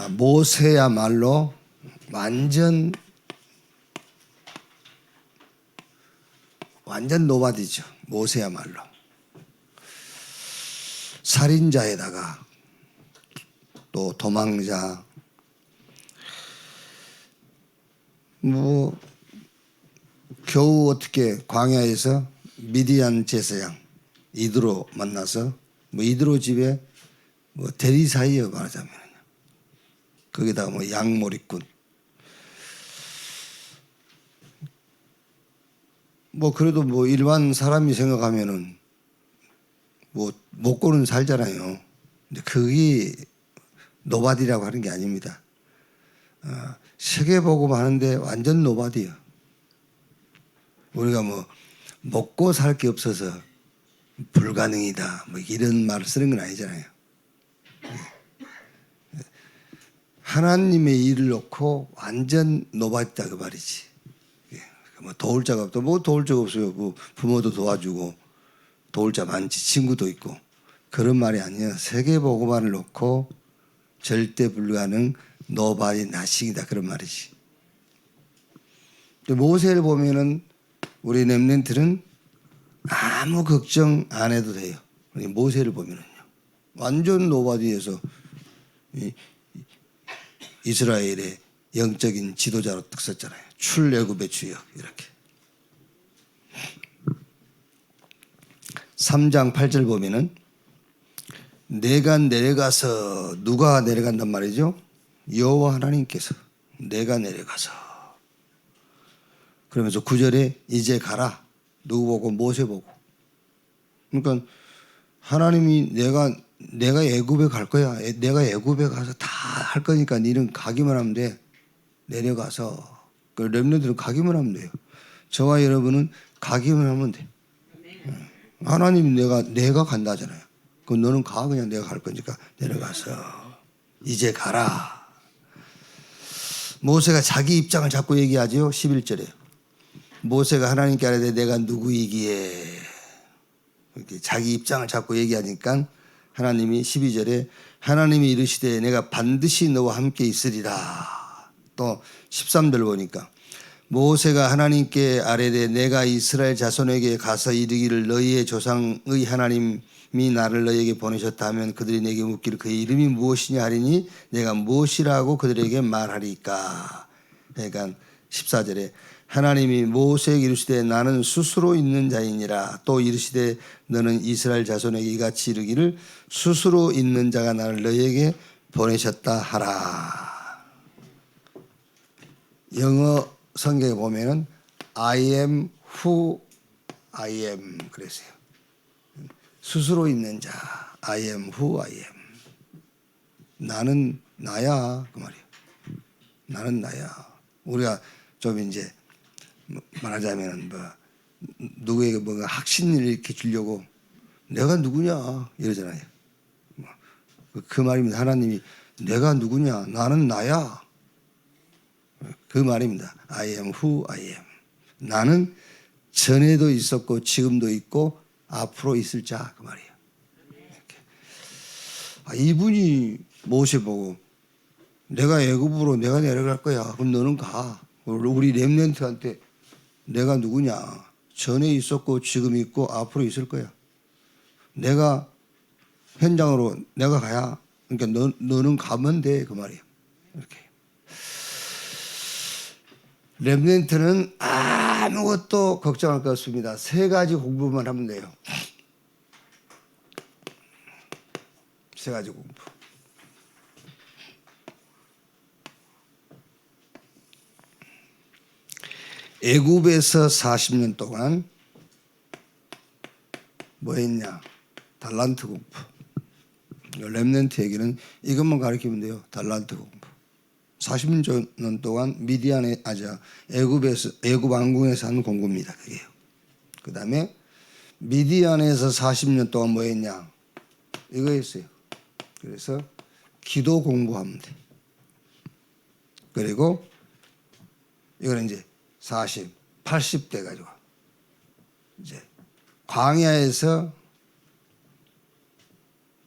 모세야말로 완전 노바디죠. 모세야말로 살인자에다가 또 도망자, 뭐 겨우 어떻게 광야에서 미디안 제사장 이드로 만나서 뭐 이드로 집에 뭐 대리사이여 말하자면 거기다가 뭐 양몰이꾼, 뭐 그래도 뭐 일반 사람이 생각하면은 뭐 먹고는 살잖아요. 근데 그게 노바디라고 하는 게 아닙니다. 세계복음 하는데 완전 노바디요. 우리가 뭐 먹고 살 게 없어서 불가능이다 뭐 이런 말을 쓰는 건 아니잖아요. 하나님의 일을 놓고 완전 노바디다 그 말이지. 뭐 도울 자가 없다. 뭐 도울 자가 없어요. 뭐 부모도 도와주고 도울 자 많지, 친구도 있고. 그런 말이 아니야. 세계복음만을 놓고 절대 불가능 노바디 나싱이다 그런 말이지. 모세를 보면은 우리 렘넌트는 아무 걱정 안 해도 돼요. 모세를 보면은요. 완전 노바디에서 이스라엘의 영적인 지도자로 딱 섰잖아요. 출애굽의 주역 이렇게. 3장 8절 보면은 내가 내려가서, 누가 내려간단 말이죠? 여호와 하나님께서 내가 내려가서. 그러면서 9절에 이제 가라. 누구 보고? 모세 보고. 그러니까 하나님이 내가 애굽에 갈 거야. 내가 애굽에 가서 다 할 거니까 너는 가기만 하면 돼. 내려가서. 그 렘넌트들은 가기만 하면 돼요. 저와 여러분은 가기만 하면 돼. 하나님이 내가 간다 하잖아요. 그럼 너는 가. 그냥 내가 갈 거니까 내려가서 이제 가라. 모세가 자기 입장을 자꾸 얘기하죠. 11절에 모세가 하나님께 아뢰되 내가 누구이기에, 이렇게 자기 입장을 자꾸 얘기하니까 하나님이 12절에 하나님이 이르시되 내가 반드시 너와 함께 있으리라. 또 13절 보니까 모세가 하나님께 아뢰되 내가 이스라엘 자손에게 가서 이르기를 너희의 조상의 하나님이 나를 너희에게 보내셨다 하면 그들이 내게 묻기를 그의 이름이 무엇이냐 하리니 내가 무엇이라고 그들에게 말하리까. 그러니까 14절에 하나님이 모세에게 이르시되 나는 스스로 있는 자이니라. 또 이르시되 너는 이스라엘 자손에게 이같이 이르기를 스스로 있는 자가 나를 너희에게 보내셨다 하라. 영어 성경에 보면은 I am who I am 그랬어요. 스스로 있는 자 I am who I am. 나는 나야 그 말이에요. 나는 나야. 우리가 좀 이제 말하자면 뭐 누구에게 뭔가 확신을 이렇게 주려고 내가 누구냐 이러잖아요. 그 말입니다. 하나님이 내가 누구냐, 나는 나야. 그 말입니다. I am who I am. 나는 전에도 있었고 지금도 있고 앞으로 있을 자 그 말이에요. 이분이 모세 보고 내가 애굽으로 내가 내려갈 거야. 그럼 너는 가. 우리 렘넌트한테 내가 누구냐? 전에 있었고 지금 있고 앞으로 있을 거야. 내가 현장으로 내가 가야. 그러니까 너는 가면 돼 그 말이에요. 이렇게. 렘넌트는 아무것도 걱정할 것 없습니다. 3가지 공부만 하면 돼요. 3가지 공부. 애굽에서 40년 동안 뭐 했냐? 달란트 공부. 렘넌트에게는 이것만 가르치면 돼요. 달란트 공부. 40년 동안 애굽 왕궁에서 한 공부입니다. 그게요. 그 다음에 미디안에서 40년 동안 뭐 했냐? 이거 했어요. 그래서 기도 공부하면 돼. 그리고 이거는 이제 80대 가지고 이제 광야에서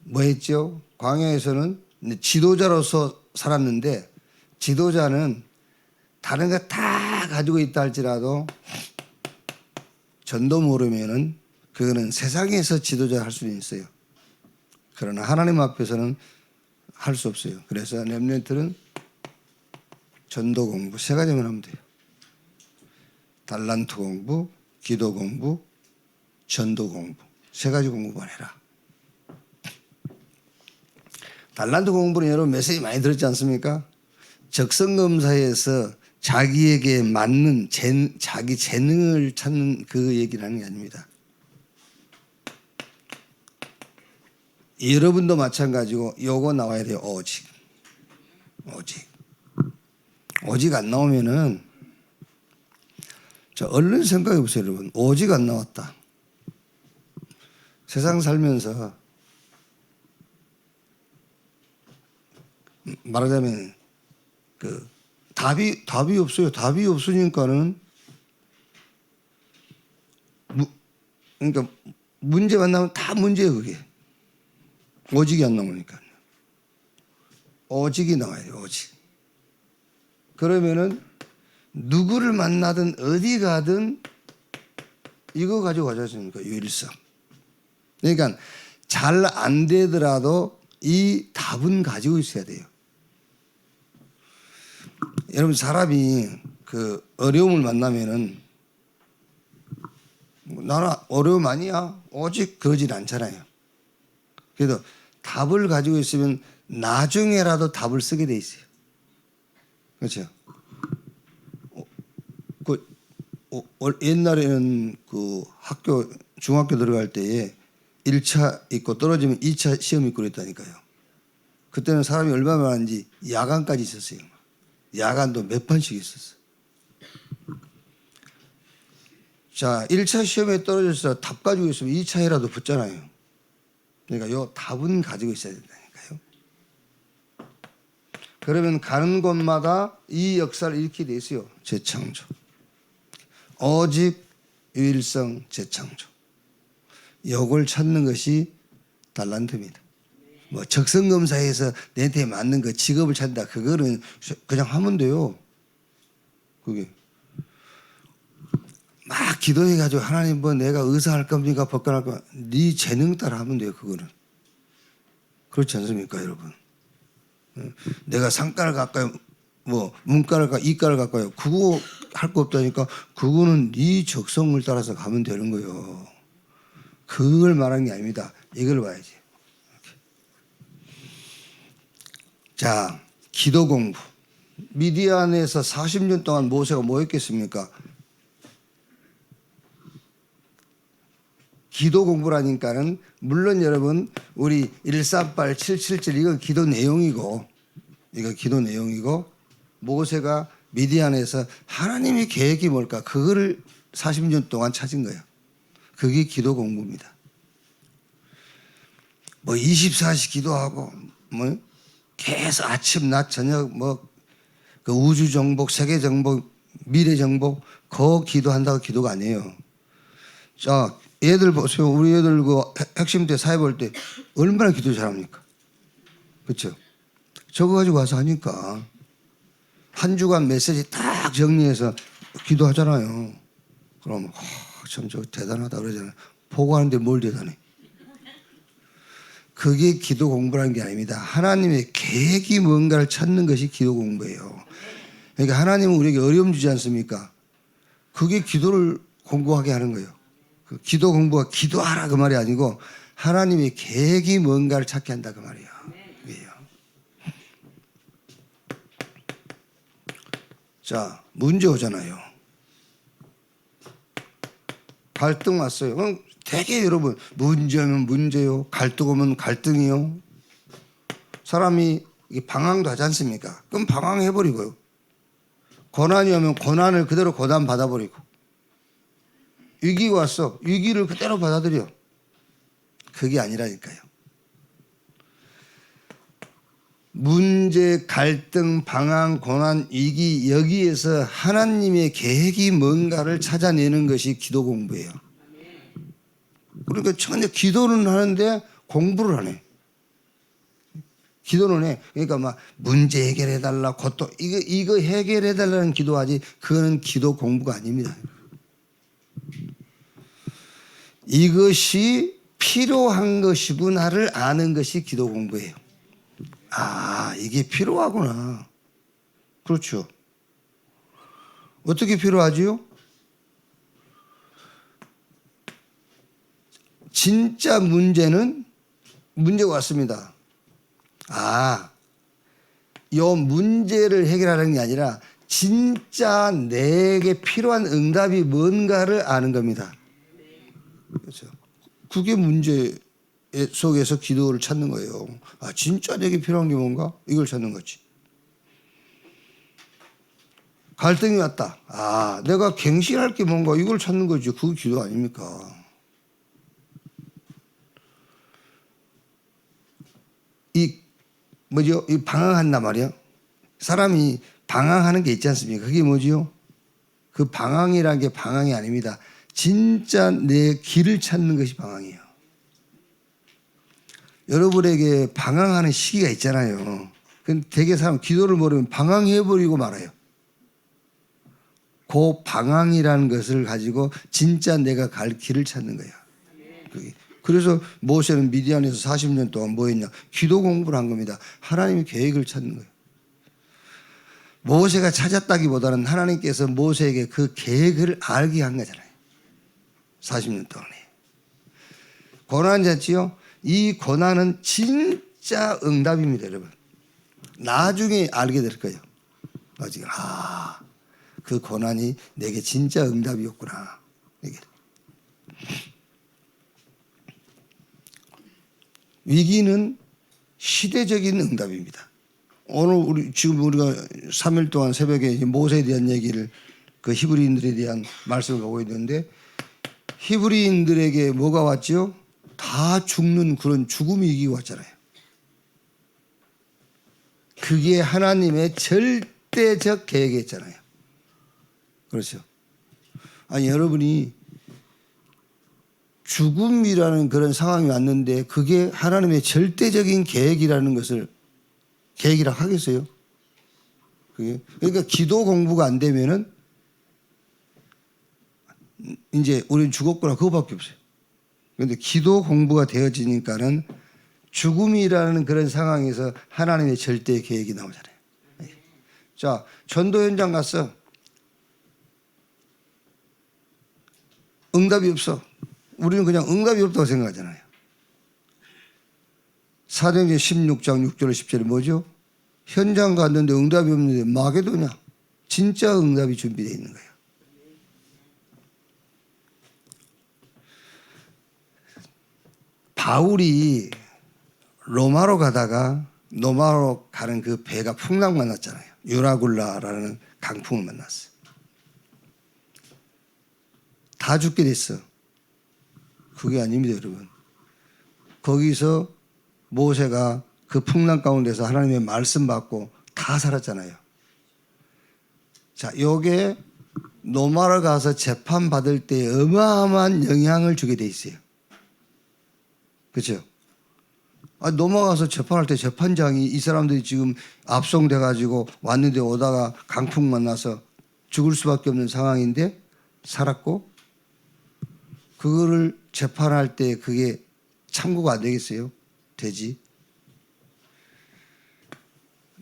뭐 했죠? 광야에서는 지도자로서 살았는데 지도자는 다른 거 다 가지고 있다 할지라도 전도 모르면은 그거는 세상에서 지도자 할 수는 있어요. 그러나 하나님 앞에서는 할 수 없어요. 그래서 렘넌트는 전도 공부 세 가지만 하면 돼요. 달란트 공부, 기도 공부, 전도 공부 세 가지 공부만 해라. 달란트 공부는 여러분 메시지 많이 들었지 않습니까? 적성검사에서 자기에게 맞는 자기 재능을 찾는 그 얘기를 하는 게 아닙니다. 여러분도 마찬가지고 요거 나와야 돼요. 오직 안 나오면은 자, 얼른 생각해 보세요, 여러분. 오직 안 나왔다. 세상 살면서 말하자면 그 답이 없어요. 답이 없으니까는 그러니까 문제가 나오면 다 문제예요, 그게. 오직이 안 나오니까. 오직이 나와야 돼요, 오직. 그러면은 누구를 만나든 어디 가든 이거 가지고 가지 않습니까? 유일성. 그러니까 잘 안 되더라도 이 답은 가지고 있어야 돼요. 여러분 사람이 그 어려움을 만나면은 나는 어려움 아니야. 오직 그러진 않잖아요. 그래도 답을 가지고 있으면 나중에라도 답을 쓰게 돼 있어요. 그렇죠? 옛날에는 그 중학교 들어갈 때에 1차 있고 떨어지면 2차 시험 있고 그랬다니까요. 그때는 사람이 얼마나 많은지 야간까지 있었어요. 야간도 몇 판씩 있었어. 자, 1차 시험에 떨어져서 답 가지고 있으면 2차에라도 붙잖아요. 그러니까 요 답은 가지고 있어야 된다니까요. 그러면 가는 곳마다 이 역사를 잃게 돼 있어요. 재창조. 오직 유일성 재창조. 요걸 찾는 것이 달란트입니다. 뭐 적성검사에서 내한테 맞는 그 직업을 찾는다. 그거는 그냥 하면 돼요. 그게. 막 기도해가지고 하나님 뭐 내가 의사할 겁니까? 법관할 겁니까? 네 재능 따라 하면 돼요. 그거는. 그렇지 않습니까 여러분? 내가 상가를 갈까요? 뭐 문과를 갈까요? 이과를 갈까요? 그거 할 거 없다니까 그거는 네 적성을 따라서 가면 되는 거예요. 그걸 말하는 게 아닙니다. 이걸 봐야지. 자, 기도 공부. 미디안에서 40년 동안 모세가 뭐 했겠습니까? 기도 공부라니까는 물론 여러분 우리 138, 777 이건 기도 내용이고 이거 기도 내용이고 모세가 미디안에서 하나님의 계획이 뭘까 그거를 40년 동안 찾은 거예요. 그게 기도 공부입니다. 뭐 24시 기도하고 뭐 계속 아침 낮 저녁 뭐 그 우주 정복, 세계 정복, 미래 정복 그 기도한다고 기도가 아니에요. 자, 애들 보세요. 우리 애들 그 핵심 때 사회 볼 때 얼마나 기도 잘합니까? 그렇죠? 저거 가지고 와서 하니까 한 주간 메시지 딱 정리해서 기도하잖아요. 그럼 참 저 대단하다 그러잖아요. 보고하는데 뭘 대단해? 그게 기도 공부라는 게 아닙니다. 하나님의 계획이 뭔가를 찾는 것이 기도 공부예요. 그러니까 하나님은 우리에게 어려움 주지 않습니까? 그게 기도를 공부하게 하는 거예요. 그 기도 공부가 기도하라 그 말이 아니고 하나님의 계획이 뭔가를 찾게 한다 그 말이에요. 그게요. 자, 문제 오잖아요. 갈등 왔어요. 그럼 되게 여러분 문제면 문제요. 갈등 오면 갈등이요. 사람이 방황도 하지 않습니까? 그럼 방황해버리고요. 고난이 오면 고난을 그대로 고난 받아버리고 위기가 왔어. 위기를 그대로 받아들여. 그게 아니라니까요. 문제, 갈등, 방황, 고난, 위기 여기에서 하나님의 계획이 뭔가를 찾아내는 것이 기도 공부예요. 그러니까 전혀 기도는 하는데 공부를 하네. 기도는 해. 그러니까 막 문제 해결해달라, 고통, 이거 해결해달라는 기도하지, 그거는 기도 공부가 아닙니다. 이것이 필요한 것이구나를 아는 것이 기도 공부예요. 아, 이게 필요하구나. 그렇죠. 어떻게 필요하지요? 진짜 문제는 문제가 왔습니다. 아, 이 문제를 해결하는 게 아니라 진짜 내게 필요한 응답이 뭔가를 아는 겁니다. 그렇죠. 그게 문제 속에서 기도를 찾는 거예요. 아, 진짜 내게 필요한 게 뭔가? 이걸 찾는 거지. 갈등이 왔다. 아, 내가 갱신할 게 뭔가? 이걸 찾는 거지. 그게 기도 아닙니까? 이 방황한단 말이야. 사람이 방황하는 게 있지 않습니까? 그게 뭐지요? 그 방황이라는 게 방황이 아닙니다. 진짜 내 길을 찾는 것이 방황이에요. 여러분에게 방황하는 시기가 있잖아요. 근데 대개 사람 기도를 모르면 방황해버리고 말아요. 그 방황이라는 것을 가지고 진짜 내가 갈 길을 찾는 거야. 그래서 모세는 미디안에서 40년 동안 뭐 했냐? 기도 공부를 한 겁니다. 하나님의 계획을 찾는 거예요. 모세가 찾았다기보다는 하나님께서 모세에게 그 계획을 알게 한 거잖아요. 40년 동안에. 고난이었지요? 이 고난은 진짜 응답입니다, 여러분. 나중에 알게 될 거예요. 나중에, 아, 그 고난이 내게 진짜 응답이었구나. 이게. 위기는 시대적인 응답입니다. 오늘 지금 우리가 3일 동안 새벽에 모세에 대한 얘기를 그 히브리인들에 대한 말씀을 보고 있는데 히브리인들에게 뭐가 왔죠? 다 죽는 그런 죽음의 위기가 왔잖아요. 그게 하나님의 절대적 계획이었잖아요. 그렇죠. 아니, 여러분이 죽음이라는 그런 상황이 왔는데 그게 하나님의 절대적인 계획이라는 것을 계획이라 하겠어요? 그게 그러니까 기도 공부가 안 되면은 이제 우리는 죽었구나 그거밖에 없어요. 그런데 기도 공부가 되어지니까는 죽음이라는 그런 상황에서 하나님의 절대 계획이 나오잖아요. 자, 전도 현장 갔어. 응답이 없어. 우리는 그냥 응답이 없다고 생각하잖아요. 사도행전 16장 6절 10절이 뭐죠? 현장 갔는데 응답이 없는데 마게도냐? 진짜 응답이 준비되어 있는 거예요. 바울이 로마로 가다가 로마로 가는 그 배가 풍랑 만났잖아요. 유라굴라라는 강풍을 만났어요. 다 죽게 됐어. 그게 아닙니다, 여러분. 거기서 모세가 그 풍랑 가운데서 하나님의 말씀 받고 다 살았잖아요. 자, 요게 로마로 가서 재판 받을 때 어마어마한 영향을 주게 돼 있어요. 그렇죠? 넘어가서 재판할 때 재판장이 이 사람들이 지금 압송돼 가지고 왔는데 오다가 강풍 만나서 죽을 수밖에 없는 상황인데 살았고 그거를 재판할 때 그게 참고가 안 되겠어요? 되지.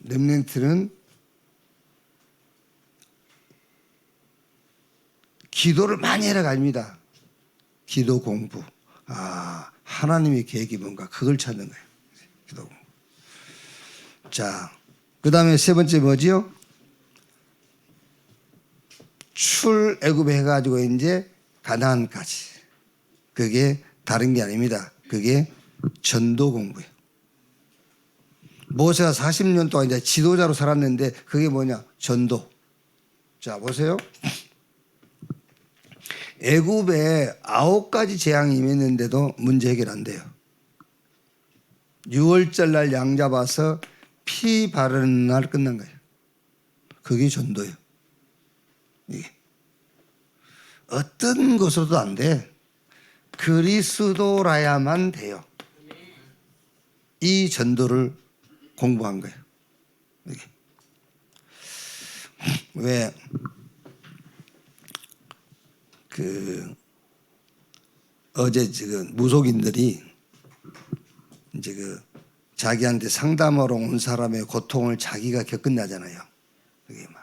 렘넌트는 기도를 많이 해라 아닙니다. 기도 공부. 아, 하나님의 계획이 뭔가 그걸 찾는 거예요. 기도 공부. 자, 그 다음에 세 번째 뭐지요? 출애굽에 해가지고 이제 가나안까지. 그게 다른 게 아닙니다. 그게 전도 공부예요. 모세가 40년 동안 이제 지도자로 살았는데 그게 뭐냐? 전도. 자, 보세요. 애굽에 9가지 재앙이 임했는데도 문제 해결 안 돼요. 6월절 날 양 잡아서 피 바르는 날 끝난 거예요. 그게 전도예요. 이게. 어떤 것으로도 안 돼. 그리스도라야만 돼요. 이 전도를 공부한 거예요. 이게. 왜 어제 지금 무속인들이 이제 자기한테 상담하러 온 사람의 고통을 자기가 겪은다잖아요. 그게 막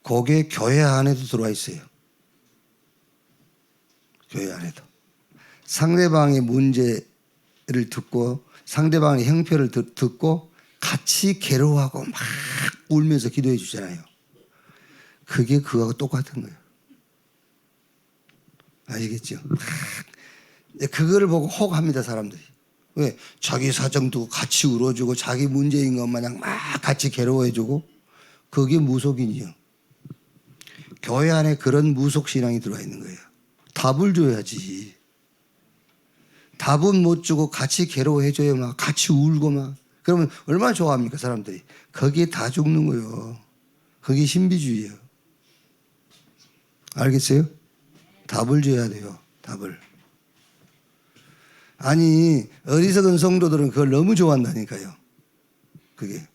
그게 교회 안에도 들어와 있어요. 교회 안에도 상대방의 문제를 듣고 상대방의 형편을 듣고 같이 괴로워하고 막 울면서 기도해 주잖아요. 그게 그거하고 똑같은 거예요. 아시겠죠? 그거를 보고 혹합니다, 사람들이. 왜? 자기 사정도 같이 울어주고 자기 문제인 것 마냥 막 같이 괴로워해주고 그게 무속인이요. 교회 안에 그런 무속신앙이 들어와 있는 거예요. 답을 줘야지. 답은 못 주고 같이 괴로워해줘요. 막 같이 울고 막. 그러면 얼마나 좋아합니까, 사람들이. 거기에 다 죽는 거예요. 그게 신비주의예요. 알겠어요? 답을 줘야 돼요. 답을. 아니 어리석은 성도들은 그걸 너무 좋아한다니까요. 그게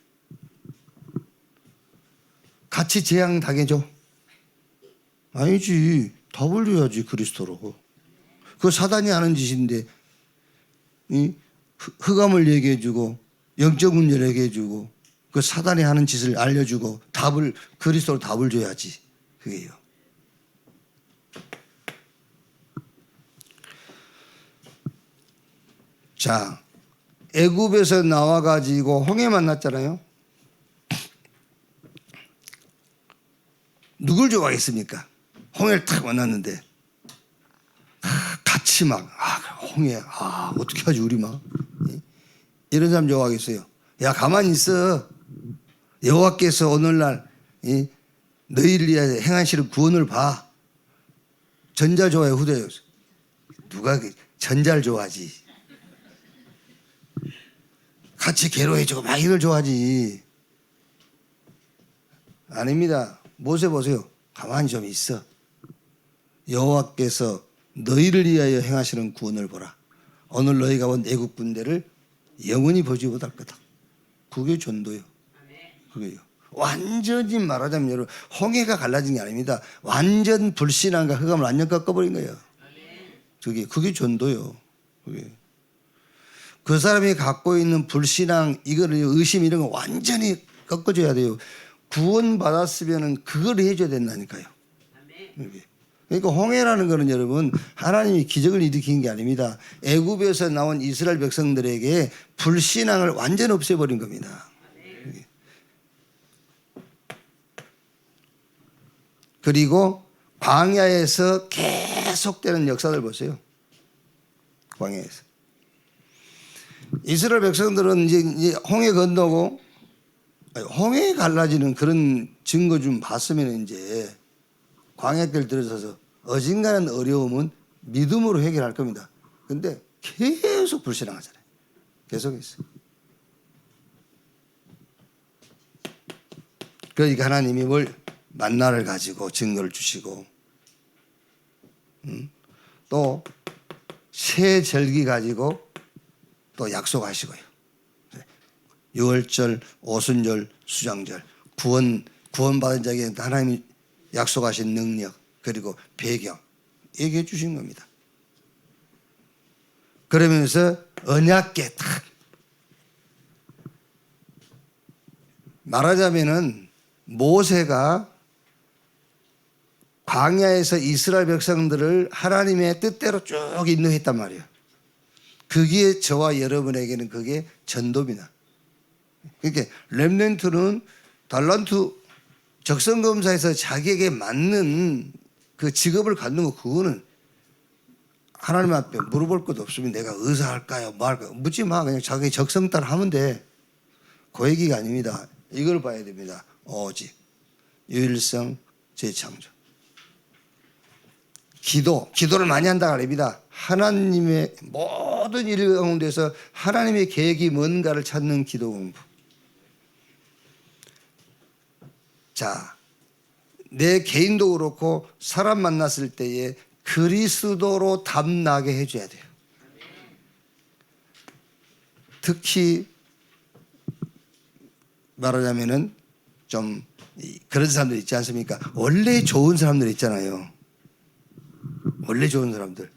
같이 재앙 당해줘? 아니지. 답을 줘야지. 그리스도로. 그거 사단이 하는 짓인데 흑암을 얘기해주고 영적 문제를 얘기해주고 그 사단이 하는 짓을 알려주고 답을 그리스도로 답을 줘야지. 그게요. 자, 애굽에서 나와가지고 홍해 만났잖아요. 누굴 좋아하겠습니까? 홍해를 탁 만났는데 같이 막 홍해 어떻게 하지 우리 막 이런 사람 좋아하겠어요? 야 가만히 있어. 여호와께서 오늘날 너희를 위하여 행하시는 구원을 봐. 전자 좋아해요, 후대? 누가 전자를 좋아하지? 같이 괴로워해주고 막 이걸 좋아하지. 아닙니다. 모세 보세요. 가만히 좀 있어. 여호와께서 너희를 위하여 행하시는 구원을 보라. 오늘 너희가 온 애국 군대를 영원히 보지 못할 거다. 그게 전도요. 그게요. 완전히 말하자면 여러분 홍해가 갈라진 게 아닙니다. 완전 불신앙과 흑암을 완전 꺾어버린 거예요. 그게 전도요. 그게. 그 사람이 갖고 있는 불신앙, 이거를 의심 이런 거 완전히 꺾어줘야 돼요. 구원 받았으면은 그걸 해줘야 된다니까요. 그러니까 홍해라는 거는 여러분 하나님이 기적을 일으킨 게 아닙니다. 애굽에서 나온 이스라엘 백성들에게 불신앙을 완전 없애버린 겁니다. 그리고 광야에서 계속되는 역사들 보세요. 광야에서. 이스라엘 백성들은 이제 홍해 건너고 홍해 갈라지는 그런 증거 좀 봤으면 이제 광야길 들어서서 어딘가는 어려움은 믿음으로 해결할 겁니다. 근데 계속 불신앙하잖아요. 계속했어요. 그러니까 하나님이 뭘 만나를 가지고 증거를 주시고 또 새 절기 가지고 또 약속하시고요. 유월절, 오순절, 수장절, 구원받은 자에게 하나님이 약속하신 능력 그리고 배경 얘기해 주신 겁니다. 그러면서 언약궤 딱 말하자면은 모세가 광야에서 이스라엘 백성들을 하나님의 뜻대로 쭉 인도했단 말이에요. 그게 저와 여러분에게는 그게 전도입니다. 그러니까 렘넌트는 달란트 적성검사에서 자기에게 맞는 그 직업을 갖는 거 그거는 하나님 앞에 물어볼 것도 없으면 내가 의사할까요? 뭐 할까요? 묻지 마. 그냥 자기 적성 따라 하면 돼. 그 얘기가 아닙니다. 이걸 봐야 됩니다. 오직 유일성 재창조. 기도를 많이 한다고 아닙니다. 하나님의 모든 일 가운데서 하나님의 계획이 뭔가를 찾는 기도 공부. 자, 내 개인도 그렇고 사람 만났을 때에 그리스도로 답나게 해줘야 돼요. 특히 말하자면은 좀 그런 사람들 있지 않습니까? 원래 좋은 사람들 있잖아요. 원래 좋은 사람들.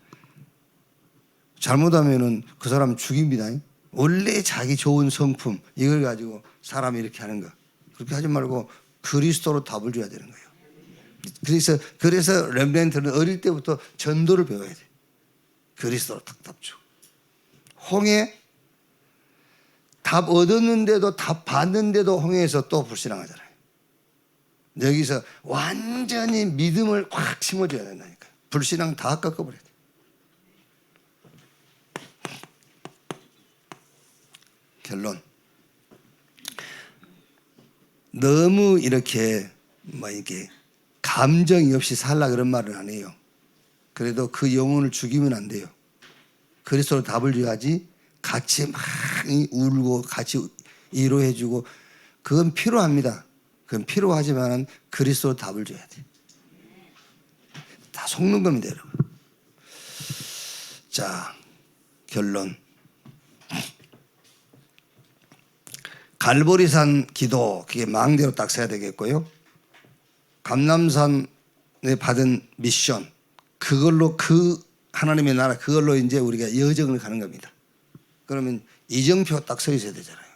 잘못하면은 그 사람 죽입니다. 원래 자기 좋은 성품 이걸 가지고 사람이 이렇게 하는 거. 그렇게 하지 말고 그리스도로 답을 줘야 되는 거예요. 그래서 렘넌트는 어릴 때부터 전도를 배워야 돼. 그리스도로 답 줘. 홍해 답 얻었는데도 답 받는데도 홍해에서 또 불신앙하잖아요. 여기서 완전히 믿음을 확 심어줘야 된다니까요. 불신앙 다 꺾어버려야 돼. 결론. 너무 이렇게 이렇게 감정이 없이 살라 그런 말은 안 해요. 그래도 그 영혼을 죽이면 안 돼요. 그리스도로 답을 줘야지 같이 막 울고 같이 위로해주고 그건 필요합니다. 그건 필요하지만 그리스도로 답을 줘야 돼. 다 속는 겁니다, 여러분. 자, 결론. 갈보리산 기도, 그게 망대로 딱 써야 되겠고요. 감람산에 받은 미션, 그걸로 그 하나님의 나라, 그걸로 이제 우리가 여정을 가는 겁니다. 그러면 이정표 딱 서 있어야 되잖아요.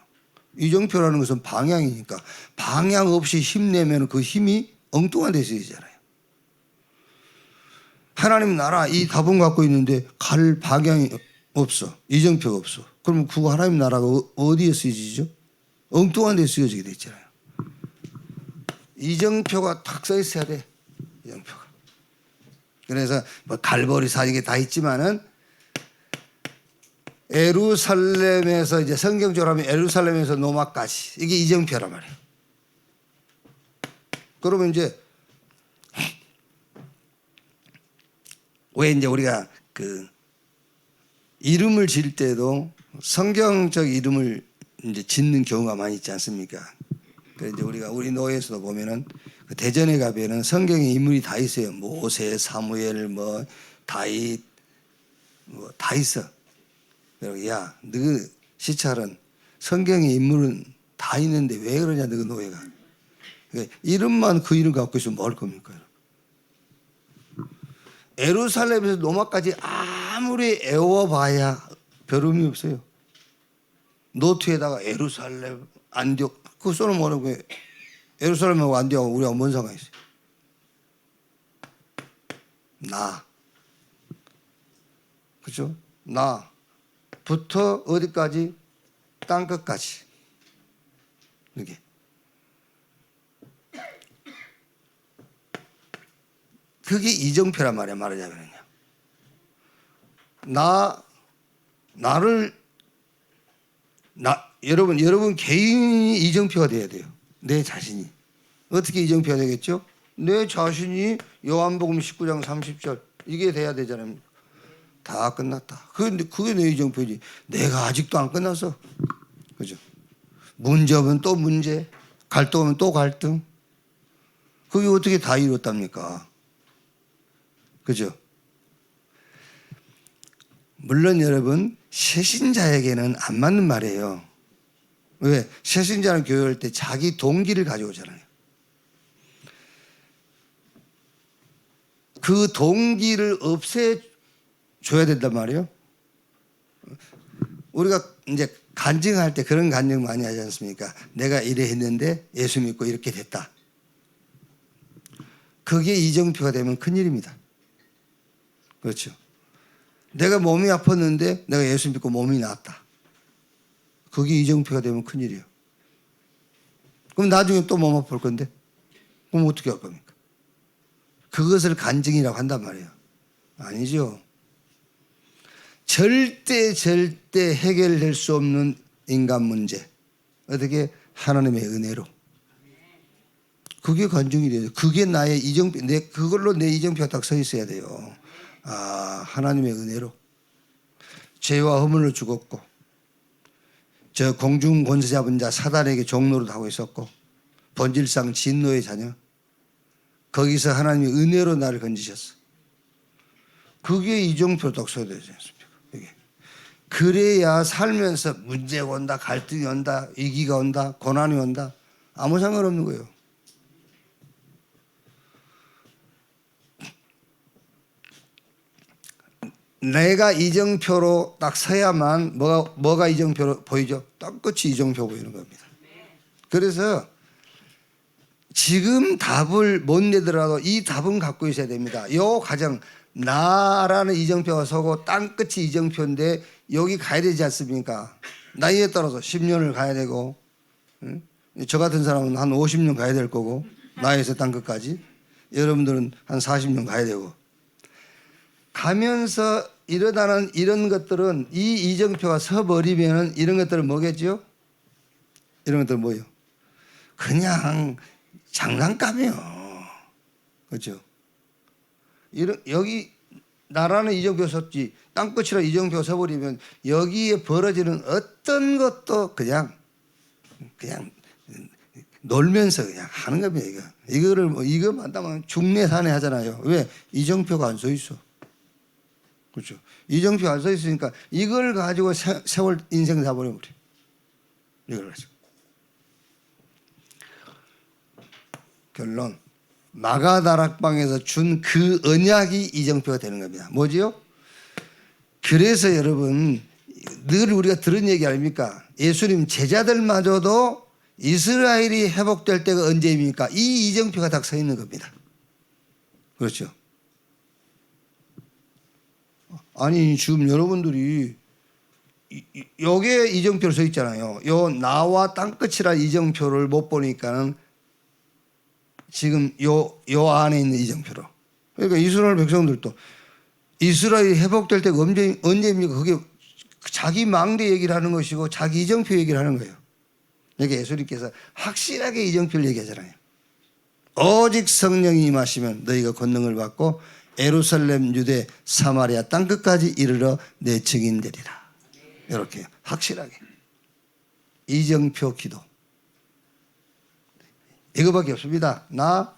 이정표라는 것은 방향이니까 방향 없이 힘내면 그 힘이 엉뚱한 데 쓰이잖아요. 하나님 나라 이 답은 갖고 있는데 갈 방향이 없어. 이정표가 없어. 그러면 그 하나님 나라가 어디에 쓰여지죠? 엉뚱한 데 쓰여지게 돼 있잖아요. 이정표가 탁 써 있어야 돼. 이정표가. 그래서 뭐 갈보리산 이게 다 있지만은 예루살렘에서 이제 성경적으로 하면 예루살렘에서 노마까지 이게 이정표란 말이에요. 그러면 이제 왜 이제 우리가 그 이름을 지을 때도 성경적 이름을 이제 짓는 경우가 많이 있지 않습니까? 그래서 이제 우리 노예에서도 보면은 그 대전에 가면은 성경에 인물이 다 있어요. 모세, 사무엘, 뭐 다윗, 뭐 다 있어. 그리고 야, 너 시찰은 성경에 인물은 다 있는데 왜 그러냐, 너 노예가. 그러니까 이름만 그 이름 갖고 있으면 뭐 할 겁니까? 예루살렘에서 노마까지 아무리 애워봐야 별 의미 없어요. 노트에다가 예루살렘, 안디옥 그거 써놓으면 왜 예루살렘하고 안디옥하고 우리가 뭔 상관이 있어요? 나, 그렇죠? 나부터 어디까지? 땅 끝까지. 이게 그게 이정표란 말이야. 말하자면요. 여러분 개인이 이정표가 돼야 돼요. 내 자신이. 어떻게 이정표가 되겠죠? 내 자신이 요한복음 19장 30절 이게 돼야 되잖아요. 다 끝났다. 그게 내 이정표지. 내가 아직도 안 끝났어. 그죠? 문제 오면 또 문제, 갈등 오면 또 갈등. 그게 어떻게 다 이뤘답니까? 그죠? 물론 여러분 새신자에게는 안 맞는 말이에요. 왜? 새신자는 교회할 때 자기 동기를 가져오잖아요. 그 동기를 없애줘야 된단 말이에요. 우리가 이제 간증할 때 그런 간증 많이 하지 않습니까? 내가 이래 했는데 예수 믿고 이렇게 됐다. 그게 이정표가 되면 큰일입니다. 그렇죠. 내가 몸이 아팠는데 내가 예수 믿고 몸이 나았다. 그게 이정표가 되면 큰일이에요. 그럼 나중에 또 몸 아플 건데 그럼 어떻게 할 겁니까? 그것을 간증이라고 한단 말이에요. 아니죠. 절대 해결될 수 없는 인간 문제. 어떻게? 하나님의 은혜로. 그게 간증이 돼요. 그게 나의 이정표. 그걸로 내 이정표가 딱 서 있어야 돼요. 아, 하나님의 은혜로 죄와 허물로 죽었고 저 공중 권세 잡은 자 사단에게 종노릇 하고 있었고 본질상 진노의 자녀. 거기서 하나님이 은혜로 나를 건지셨어. 그게 이정표 딱 써야 되지 않습니까? 이게 그래야 살면서 문제가 온다, 갈등이 온다, 위기가 온다, 고난이 온다. 아무 상관없는 거예요. 내가 이정표로 딱 서야만 뭐가 이정표로 보이죠? 똑같이 이정표 보이는 겁니다. 그래서 지금 답을 못 내더라도 이 답은 갖고 있어야 됩니다. 요 가정 나라는 이정표가 서고 땅끝이 이정표인데 여기 가야 되지 않습니까? 나이에 따라서 10년을 가야 되고, 응? 저 같은 사람은 한 50년 가야 될 거고, 나이에서 땅끝까지. 여러분들은 한 40년 가야 되고. 가면서 일어나는 이런 것들은 이 이정표가 서버리면은 이런 것들은 뭐겠죠? 이런 것들은 뭐예요? 그냥 장난감이에요. 그렇죠? 여기 나라는 이정표 섰지 땅끝이라 이정표 서버리면 여기에 벌어지는 어떤 것도 그냥 놀면서 그냥 하는 겁니다. 이거 만나면 중내산해 하잖아요. 왜? 이정표가 안 서 있어. 그렇죠? 이정표 안 서 있으니까 이걸 가지고 세월 인생 다 버려버려. 이걸 가지고. 결론. 마가다락방에서 준 그 언약이 이정표가 되는 겁니다. 뭐지요? 그래서 여러분 늘 우리가 들은 얘기 아닙니까? 예수님 제자들마저도 이스라엘이 회복될 때가 언제입니까? 이 이정표가 딱 서 있는 겁니다. 그렇죠? 아니 지금 여러분들이 여기에 이정표로 서 있잖아요. 요 나와 땅끝이라 이정표를 못 보니까는 지금 요 안에 있는 이정표로. 그러니까 이스라엘 백성들도 이스라엘이 회복될 때가 언제입니까? 그게 자기 망대 얘기를 하는 것이고 자기 이정표 얘기를 하는 거예요. 그러니까 예수님께서 확실하게 이정표를 얘기하잖아요. 오직 성령이 임하시면 너희가 권능을 받고 예루살렘, 유대, 사마리아 땅끝까지 이르러 내 증인 되리라. 이렇게 확실하게. 이정표 기도. 이거밖에 없습니다. 나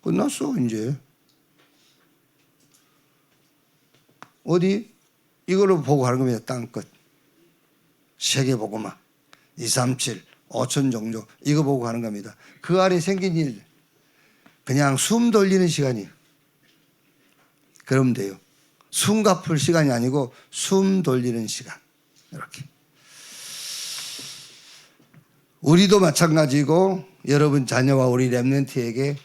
끝났어 이제. 어디? 이걸로 보고 하는 겁니다. 땅끝. 세계복음화 237 5천 종족 이거 보고 하는 겁니다. 그 안에 생긴 일 그냥 숨 돌리는 시간이에요. 그러면 돼요. 숨 갚을 시간이 아니고 숨 돌리는 시간. 이렇게. 우리도 마찬가지고 여러분 자녀와 우리 렘넌트에게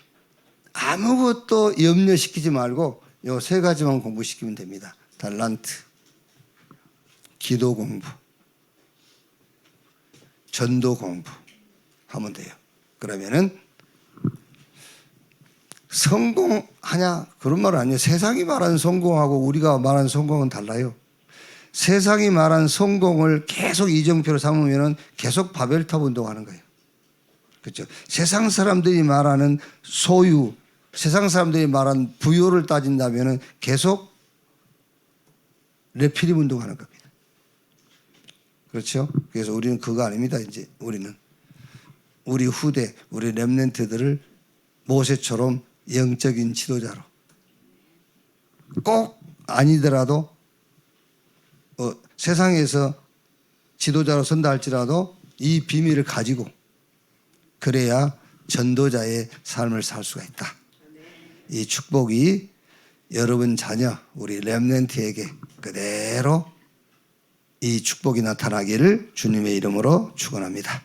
아무것도 염려시키지 말고 요 세 가지만 공부시키면 됩니다. 달란트, 기도 공부, 전도 공부 하면 돼요. 그러면은 성공하냐? 그런 말은 아니에요. 세상이 말하는 성공하고 우리가 말하는 성공은 달라요. 세상이 말하는 성공을 계속 이정표로 삼으면 계속 바벨탑 운동하는 거예요. 그렇죠? 세상 사람들이 말하는 소유, 세상 사람들이 말하는 부요를 따진다면 계속 레피림 운동하는 겁니다. 그렇죠? 그래서 우리는 그거 아닙니다. 이제 우리 후대, 우리 렘넌트들을 모세처럼 영적인 지도자로 꼭 아니더라도 세상에서 지도자로 선다 할지라도 이 비밀을 가지고 그래야 전도자의 삶을 살 수가 있다. 이 축복이 여러분 자녀 우리 렘넌트에게 그대로 이 축복이 나타나기를 주님의 이름으로 축원합니다.